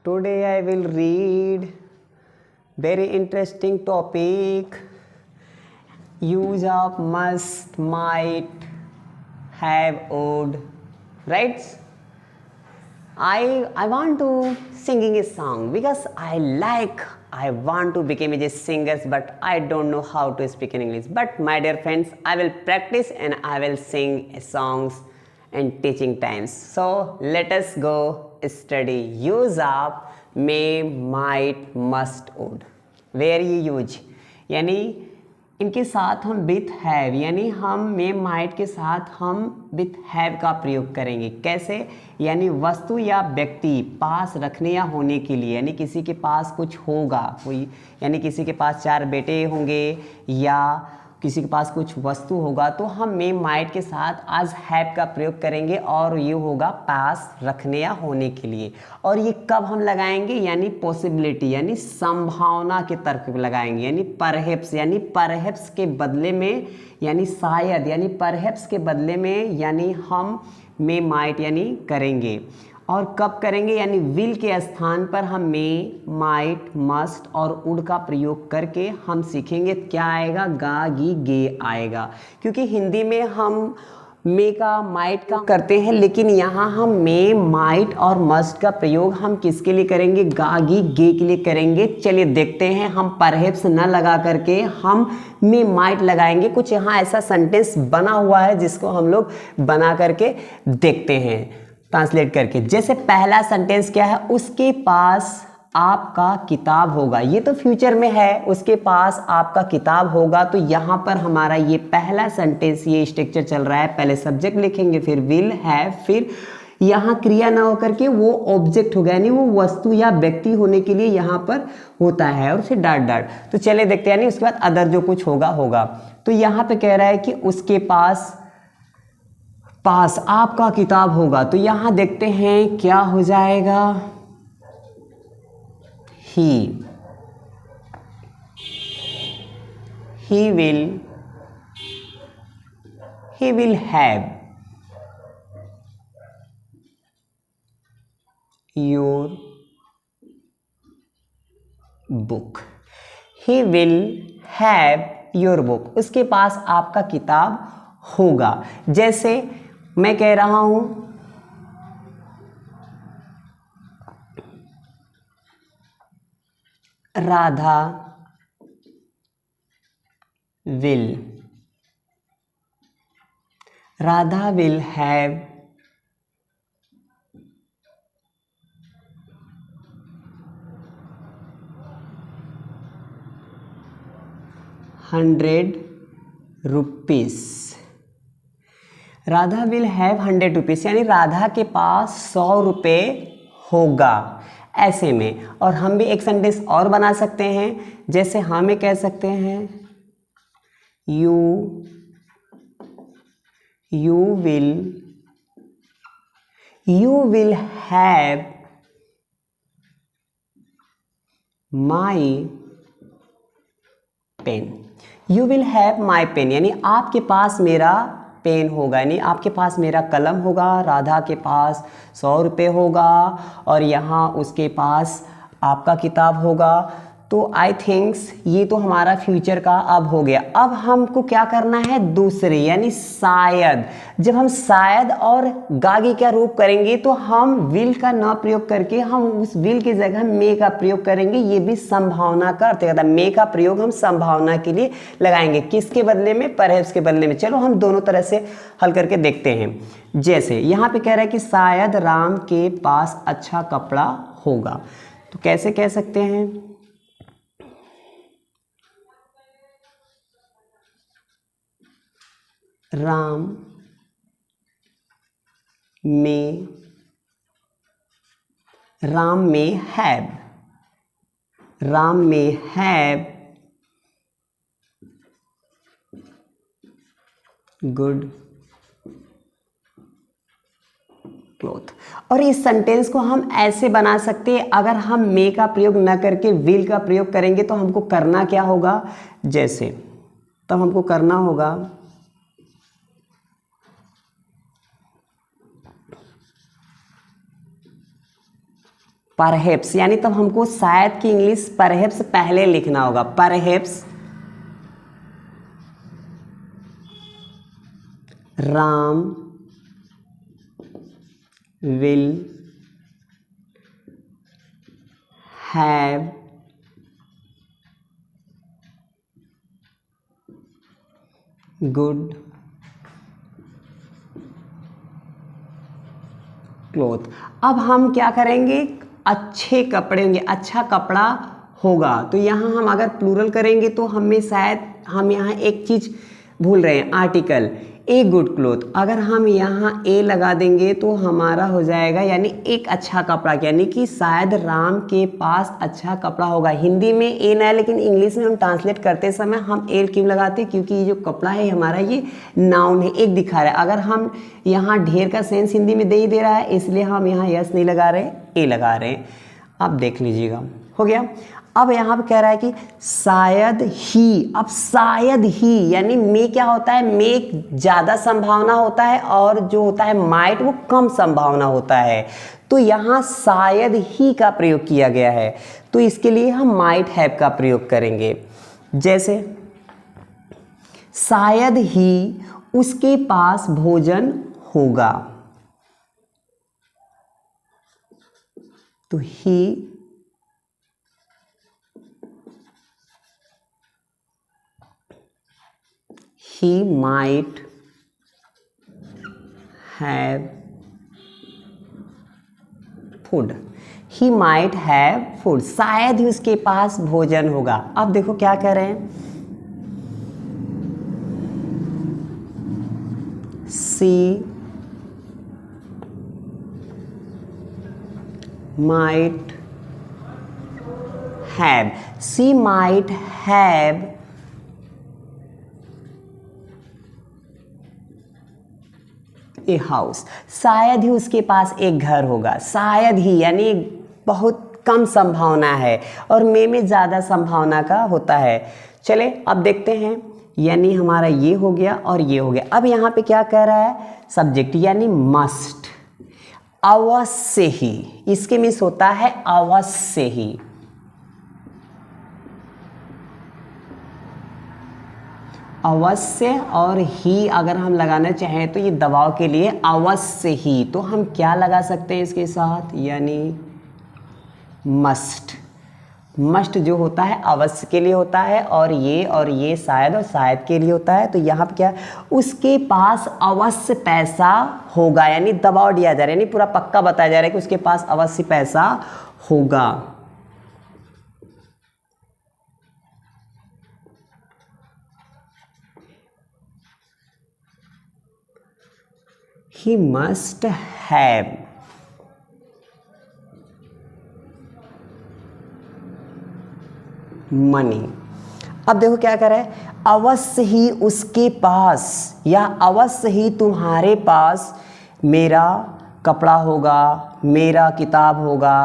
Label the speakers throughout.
Speaker 1: Today I will read very interesting topic. Use of must, might, have, would. Right? I want to singing a song because I want to become a singer, but I don't know how to speak in English. But my dear friends, I will practice and I will sing songs and teaching times. So let us go study. Use of may, might, must, would. Where you use यानी इनके साथ हम with have यानी हम may might के साथ हम with have का प्रयोग करेंगे। कैसे? यानी वस्तु या व्यक्ति पास रखने या होने के लिए, यानी किसी के पास कुछ होगा, कोई यानी किसी के पास 4 बेटे होंगे या किसी के पास कुछ वस्तु होगा, तो हम मे माइट के साथ आज हैव का प्रयोग करेंगे और ये होगा पास रखने या होने के लिए। और ये कब हम लगाएंगे? यानी पॉसिबिलिटी यानी संभावना के तर्क पे लगाएंगे, यानी परहैप्स के बदले में, यानी शायद, यानी परहैप्स के बदले में यानी हम मे माइट यानी करेंगे। और कब करेंगे? यानी विल के स्थान पर हम मे, माइट, मस्ट और वुड का प्रयोग करके हम सीखेंगे क्या आएगा? गा, गी, गे आएगा। क्योंकि हिंदी में हम मे का, माइट का करते हैं, लेकिन यहाँ हम मे, माइट और मस्ट का प्रयोग हम किसके लिए करेंगे? गा, गी, गे के लिए करेंगे। चलिए देखते हैं, हम परहैप्स न लगा करके हम मे माइट लगाएंगे। कुछ यहाँ ऐसा सेंटेंस बना हुआ है जिसको हम लोग बना करके देखते हैं ट्रांसलेट करके। जैसे पहला सेंटेंस क्या है? उसके पास आपका किताब होगा। ये तो फ्यूचर में है, उसके पास आपका किताब होगा। तो यहाँ पर हमारा ये पहला सेंटेंस, ये स्ट्रक्चर चल रहा है। पहले सब्जेक्ट लिखेंगे, फिर विल, हैव, फिर यहाँ क्रिया ना होकर के वो ऑब्जेक्ट होगा, यानी वो वस्तु या व्यक्ति होने के लिए यहाँ पर होता है, और फिर डॉट डॉट। तो चले देखते हैं, यानी उसके बाद अदर जो कुछ होगा होगा। तो यहाँ पे कह रहा है कि उसके पास आपका किताब होगा। तो यहां देखते हैं क्या हो जाएगा? He will have your book. He will have your book. उसके पास आपका किताब होगा। जैसे मैं कह रहा हूं Radha will have ₹100। Radha will have ₹100, यानी राधा के पास 100 रुपये होगा। ऐसे में और हम भी एक सेंटेंस और बना सकते हैं। जैसे हमें कह सकते हैं you will have my pen. You will have my pen, यानी आपके पास मेरा पेन होगा, यानी आपके पास मेरा कलम होगा। राधा के पास 100 रुपये होगा और यहाँ उसके पास आपका किताब होगा। तो आई थिंक्स ये तो हमारा फ्यूचर का अब हो गया। अब हमको क्या करना है? दूसरे, यानी शायद। जब हम शायद और गागी का रूप करेंगे तो हम विल का न प्रयोग करके हम उस विल की जगह मे का प्रयोग करेंगे। ये भी संभावना का अर्थ है। मे का प्रयोग हम संभावना के लिए लगाएंगे। किसके बदले में? परहैप्स के बदले में। चलो हम दोनों तरह से हल करके देखते हैं। जैसे यहाँ पे कह रहा है कि शायद राम के पास अच्छा कपड़ा होगा। तो कैसे कह सकते हैं? Ram may have good cloth. और इस सेंटेंस को हम ऐसे बना सकते हैं, अगर हम मे का प्रयोग न करके विल का प्रयोग करेंगे तो हमको करना क्या होगा? जैसे तब हमको करना होगा परहैप्स, यानी तब हमको शायद की इंग्लिश परहैप्स पहले लिखना होगा। Perhaps Ram will have good cloth. अब हम क्या करेंगे, अच्छे कपड़े होंगे, अच्छा कपड़ा होगा। तो यहाँ हम अगर प्लूरल करेंगे तो हमें शायद हम यहाँ एक चीज़ भूल रहे हैं, आर्टिकल ए गुड क्लोथ। अगर हम यहाँ ए लगा देंगे तो हमारा हो जाएगा यानी एक अच्छा कपड़ा, यानी कि शायद राम के पास अच्छा कपड़ा होगा। हिंदी में ए ना है, लेकिन इंग्लिश में हम ट्रांसलेट करते समय हम ए क्यों लगाते हैं, क्योंकि ये जो कपड़ा है हमारा ये नाउन है, एक दिखा रहा है। अगर हम यहाँ ढेर का सेंस हिंदी में दे ही दे रहा है, इसलिए हम यहाँ यस नहीं लगा रहे, ए लगा रहे हैं। अब देख लीजिएगा, हो गया। अब यहाँ पे कह रहा है कि शायद ही। अब शायद ही यानी में क्या होता है, में ज़्यादा संभावना होता है और जो होता है माइट वो कम संभावना होता है। तो यहाँ शायद ही का प्रयोग किया गया है, तो इसके लिए हम माइट हैव का प्रयोग करेंगे। जैसे शायद ही उसके पास भोजन होगा, तो ही might have food। he might have food, शायद ही उसके पास भोजन होगा। अब देखो क्या कह रहे हैं, she might have, she might have a house, शायद ही उसके पास एक घर होगा। शायद ही यानी बहुत कम संभावना है और में ज़्यादा संभावना का होता है। चले अब देखते हैं, यानी हमारा ये हो गया और ये हो गया। अब यहाँ पे क्या कह रहा है, सब्जेक्ट यानी मस्ट, अवश्य ही, इसके मीन्स होता है अवश्य ही। अवश्य और ही अगर हम लगाना चाहें तो ये दबाव के लिए अवश्य ही, तो हम क्या लगा सकते हैं इसके साथ, यानी मस्ट। मस्ट जो होता है अवश्य के लिए होता है और ये शायद और शायद के लिए होता है। तो यहाँ पे क्या, उसके पास अवश्य पैसा होगा, यानी दबाव दिया जा रहा है, यानी पूरा पक्का बताया जा रहा है कि उसके पास अवश्य पैसा होगा। He must have money। अब देखो क्या कर रहा है, अवश्य ही उसके पास या अवश्य ही तुम्हारे पास मेरा कपड़ा होगा, मेरा किताब होगा,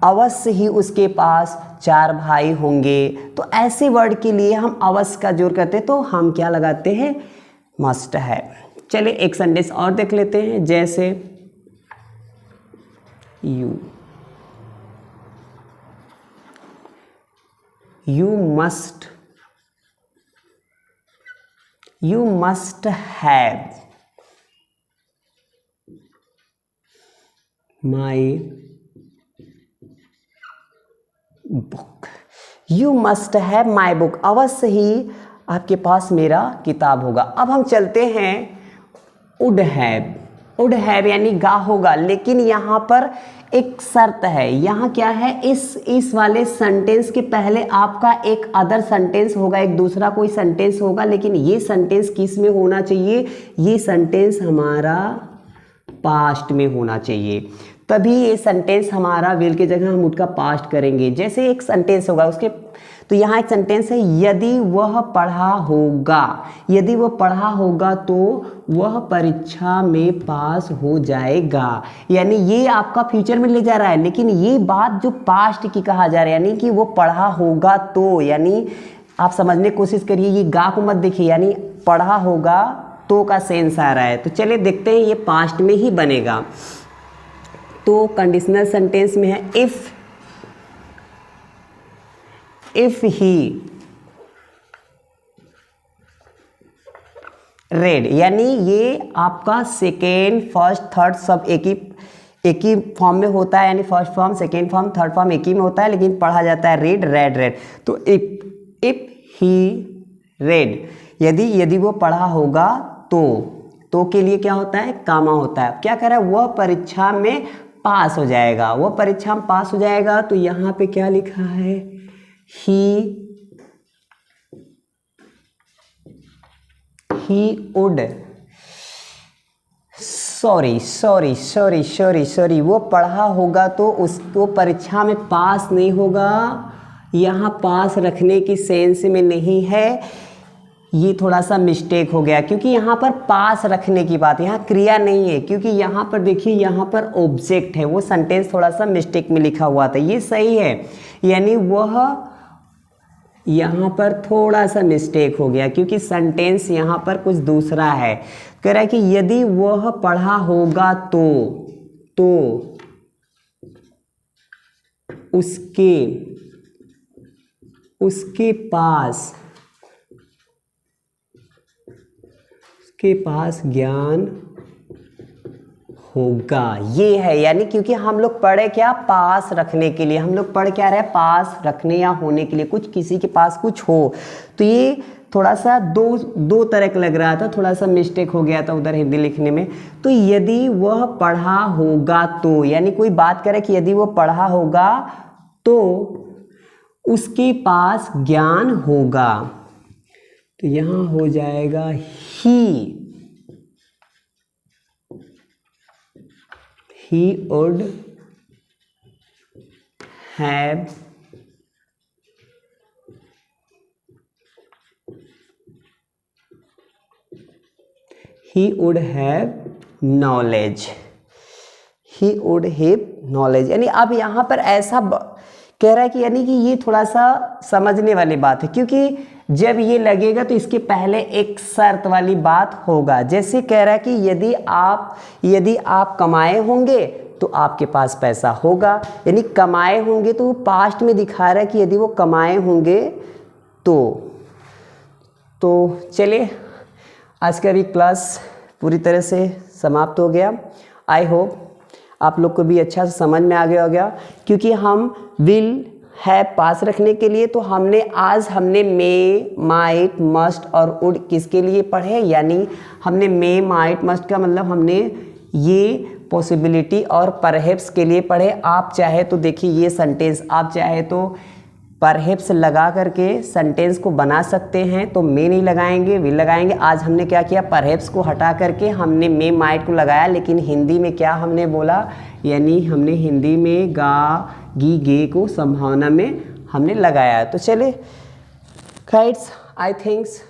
Speaker 1: अवश्य ही उसके पास 4 भाई होंगे। तो ऐसे वर्ड के लिए हम अवश्य का जोड़ करते तो हम क्या लगाते हैं, मस्ट है। चलिए एक सेंटेंस और देख लेते हैं, जैसे you must have my book. You must have my book, अवश्य ही आपके पास मेरा किताब होगा। अब हम चलते हैं वुड हैव यानी गा होगा, लेकिन यहाँ पर एक शर्त है। यहाँ क्या है, इस वाले सेंटेंस के पहले आपका एक अदर सेंटेंस होगा, एक दूसरा कोई सेंटेंस होगा, लेकिन ये सेंटेंस किस में होना चाहिए, ये सेंटेंस हमारा पास्ट में होना चाहिए, तभी ये सेंटेंस हमारा विल की जगह हम उसका पास्ट करेंगे। जैसे एक सेंटेंस होगा उसके, तो यहाँ एक सेंटेंस है, यदि वह पढ़ा होगा, यदि वह पढ़ा होगा तो वह परीक्षा में पास हो जाएगा। यानी ये आपका फ्यूचर में ले जा रहा है, लेकिन ये बात जो पास्ट की कहा जा रहा है, यानी कि वो पढ़ा होगा तो, यानी आप समझने की कोशिश करिए, ये गा को मत देखिए, यानी पढ़ा होगा तो का सेंस आ रहा है। तो चलिए देखते हैं, ये पास्ट में ही बनेगा। तो कंडीशनल सेंटेंस में है इफ ही रेड, यानी ये आपका सेकेंड फर्स्ट थर्ड सब एक ही फॉर्म में होता है, यानी first form second form third form एक ही में होता है, लेकिन पढ़ा जाता है रेड रेड रेड। तो इफ ही रेड, यदि वो पढ़ा होगा तो के लिए क्या होता है, कामा होता है। क्या कह रहा है, वह परीक्षा में पास हो जाएगा, वह परीक्षा में पास हो जाएगा। तो यहाँ पे क्या लिखा है, ही वुड, सॉरी, वो पढ़ा होगा तो उसको परीक्षा में पास नहीं होगा। यहाँ पास रखने की सेंस में नहीं है, ये थोड़ा सा मिस्टेक हो गया, क्योंकि यहाँ पर पास रखने की बात, यहाँ क्रिया नहीं है, क्योंकि यहाँ पर देखिए यहाँ पर ऑब्जेक्ट है, वो सेंटेंस थोड़ा सा मिस्टेक में लिखा हुआ था, ये सही है, यानी वह यहाँ पर थोड़ा सा मिस्टेक हो गया, क्योंकि सेंटेंस यहाँ पर कुछ दूसरा है। कह रहा है कि यदि वह पढ़ा होगा तो उसके पास ज्ञान होगा, ये है, यानी क्योंकि हम लोग पढ़े क्या, पास रखने के लिए, हम लोग पढ़ क्या रहे, पास रखने या होने के लिए, कुछ किसी के पास कुछ हो। तो ये थोड़ा सा दो तरह का लग रहा था, थोड़ा सा मिस्टेक हो गया था उधर हिंदी लिखने में। तो यदि वह पढ़ा होगा तो, यानी कोई बात करे कि यदि वह पढ़ा होगा तो उसके पास ज्ञान होगा, तो यहाँ हो जाएगा he would have knowledge, यानी अब यहाँ पर ऐसा कह रहा है कि यानी कि ये थोड़ा सा समझने वाली बात है, क्योंकि जब ये लगेगा तो इसके पहले एक शर्त वाली बात होगा। जैसे कह रहा है कि यदि आप कमाए होंगे तो आपके पास पैसा होगा, यानी कमाए होंगे तो वो पास्ट में दिखा रहा है कि यदि वो कमाए होंगे तो चलिए आज का भी क्लास पूरी तरह से समाप्त हो गया। आई होप आप लोग को भी अच्छा से समझ में आ गया होगा, क्योंकि हम विल है पास रखने के लिए, तो आज हमने मे, माइट, मस्ट और वुड किसके लिए पढ़े, यानी हमने मे, माइट, मस्ट का मतलब हमने ये पॉसिबिलिटी और परहैप्स के लिए पढ़े। आप चाहे तो देखिए ये सेंटेंस, आप चाहे तो परहैप्स लगा करके सेंटेंस को बना सकते हैं, तो मे नहीं लगाएंगे, विल लगाएंगे। आज हमने क्या किया, परहैप्स को हटा करके हमने मे, माइट को लगाया, लेकिन हिंदी में क्या हमने बोला, यानी हमने हिंदी में गा, गी, गे को संभावना में हमने लगाया। तो चले गाइड्स, आई थिंक्स